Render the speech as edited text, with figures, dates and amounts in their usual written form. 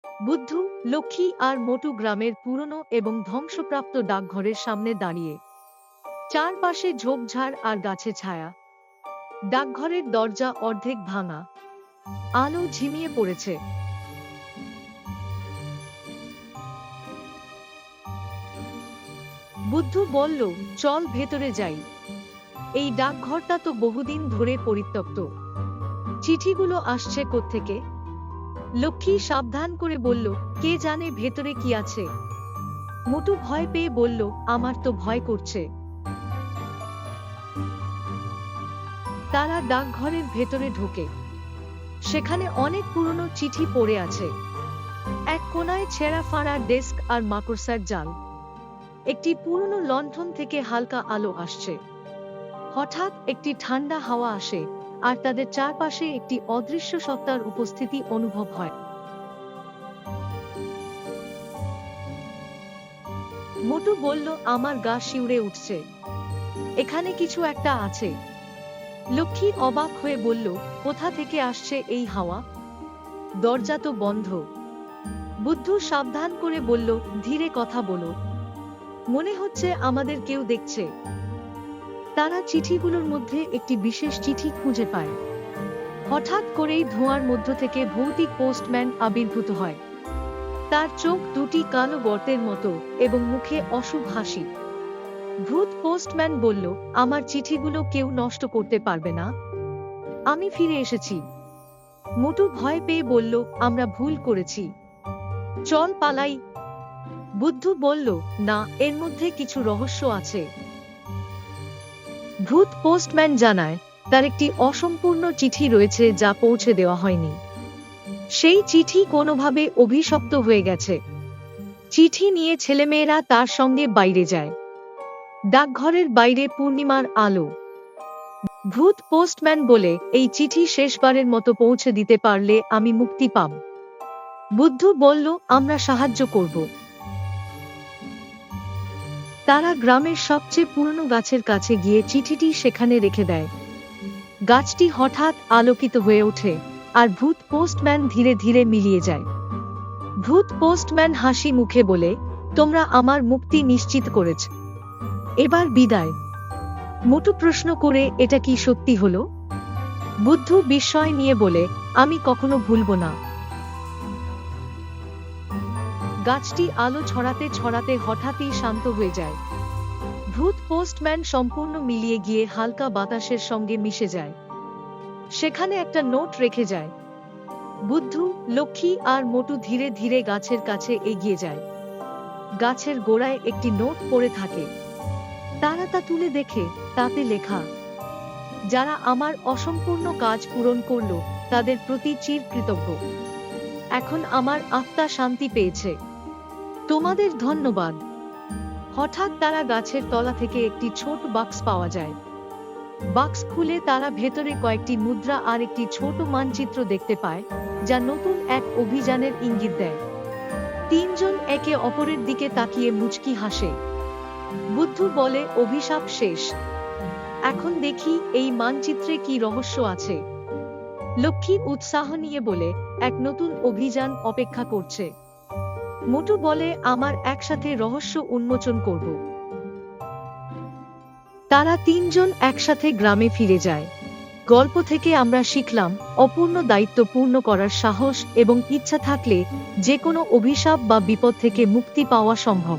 বুদ্ধু, লক্ষ্মী আর মোটু গ্রামের পুরনো এবং ধ্বংসপ্রাপ্ত ডাকঘরের সামনে দাঁড়িয়ে। চারপাশে ঝোপঝাড় আর গাছে ছায়া। ডাকঘরের দরজা অর্ধেক ভাঙা, আলো ঝিমিয়ে পড়েছে। বুদ্ধু বলল, চল ভেতরে যাই। এই ডাকঘরটা তো বহুদিন ধরে পরিত্যক্ত। চিঠিগুলো আসছে কোত্থেকে? লক্ষ্মী সাবধান করে বলল, কে জানে ভেতরে কি আছে। মোটু ভয় পেয়ে বলল, আমার তো ভয় করছে। তারা ডাকঘরের ভেতরে ঢোকে। সেখানে অনেক পুরনো চিঠি পড়ে আছে। এক কোনায় ছেঁড়া ফাঁড়া ডেস্ক আর মাকড়সার জাল। একটি পুরনো লণ্ঠন থেকে হালকা আলো আসছে। হঠাৎ একটি ঠান্ডা হাওয়া আসে, আর তাদের চারপাশে একটি অদৃশ্য সত্তার উপস্থিতি অনুভব হয়। মোটু বলল, আমার গা শিউরে উঠছে। এখানে কিছু একটা আছে। লক্ষ্মী অবাক হয়ে বলল, কোথা থেকে আসছে এই হাওয়া? দরজা তো বন্ধ। বুদ্ধু সাবধান করে বলল, ধীরে কথা বলো। মনে হচ্ছে আমাদের কেউ দেখছে। তারা চিঠিগুলোর মধ্যে একটি বিশেষ চিঠি খুঁজে পায়। হঠাৎ করেই ধোঁয়ার মধ্য থেকে ভৌতিক পোস্টম্যান আবির্ভূত হয়। তার চোখ দুটি কালো গর্তের মতো এবং মুখে অশুভ হাসি। ভূত পোস্টম্যান বলল, আমার চিঠিগুলো কেউ নষ্ট করতে পারবে না। আমি ফিরে এসেছি। মোটু ভয় পেয়ে বলল, আমরা ভুল করেছি। চল পালাই। বুদ্ধু বলল, না, এর মধ্যে কিছু রহস্য আছে। ভূত পোস্টম্যান জানায়, তার একটি অসম্পূর্ণ চিঠি রয়েছে যা পৌঁছে দেওয়া হয়নি। সেই চিঠি কোনোভাবে অভিশপ্ত হয়ে গেছে। চিঠি নিয়ে ছেলেমেয়েরা তার সঙ্গে বাইরে যায়। ডাকঘরের বাইরে পূর্ণিমার আলো। ভূত পোস্টম্যান বলে, এই চিঠি শেষবারের মতো পৌঁছে দিতে পারলে আমি মুক্তি পাব। বুদ্ধু বলল, আমরা সাহায্য করব। তারা গ্রামের সবচেয়ে পুরনো গাছের কাছে গিয়ে চিঠিটি সেখানে রেখে দেয়। গাছটি হঠাৎ আলোকিত হয়ে ওঠে, আর ভূত পোস্টম্যান ধীরে ধীরে মিলিয়ে যায়। ভূত পোস্টম্যান হাসি মুখে বলে, তোমরা আমার মুক্তি নিশ্চিত করেছ। এবার বিদায়। মোটু প্রশ্ন করে, এটা কি সত্যি হলো? বুদ্ধু বিস্ময় নিয়ে বলে, আমি কখনো ভুলব না। গাছটি আলো ছড়াতে ছড়াতে হঠাৎই শান্ত হয়ে যায়। ভূত পোস্টম্যান সম্পূর্ণ মিলিয়ে গিয়ে হালকা বাতাসের সঙ্গে মিশে যায়। সেখানে একটা নোট রেখে যায়। বুদ্ধু, লক্ষ্মী আর মোটু ধীরে ধীরে গাছের কাছে এগিয়ে যায়। গাছের গোড়ায় একটি নোট পড়ে থাকে। তারা তা তুলে দেখে, তাতে লেখা, যারা আমার অসম্পূর্ণ কাজ পূরণ করল তাদের প্রতি চিরকৃতজ্ঞ। এখন আমার আত্মা শান্তি পেয়েছে। তোমাদের ধন্যবাদ। হঠাৎ তারা গাছের তলা থেকে একটি ছোট বাক্স পাওয়া যায়। বাক্স খুলে তারা ভেতরে কয়েকটি মুদ্রা আর একটি ছোট মানচিত্র দেখতে পায়, যা নতুন এক অভিযানের ইঙ্গিত দেয়। তিনজন একে অপরের দিকে তাকিয়ে মুচকি হাসে। বুদ্ধু বলে, অভিশাপ শেষ। এখন দেখি এই মানচিত্রে কি রহস্য আছে। লক্ষ্মী উৎসাহ নিয়ে বলে, এক নতুন অভিযান অপেক্ষা করছে। মোটু বলে, আমার একসাথে রহস্য উন্মোচন করব। তারা তিনজন একসাথে গ্রামে ফিরে যায়। গল্প থেকে আমরা শিখলাম, অপূর্ণ দায়িত্ব পূর্ণ করার সাহস এবং ইচ্ছা থাকলে যে কোনো অভিশাপ বা বিপদ থেকে মুক্তি পাওয়া সম্ভব।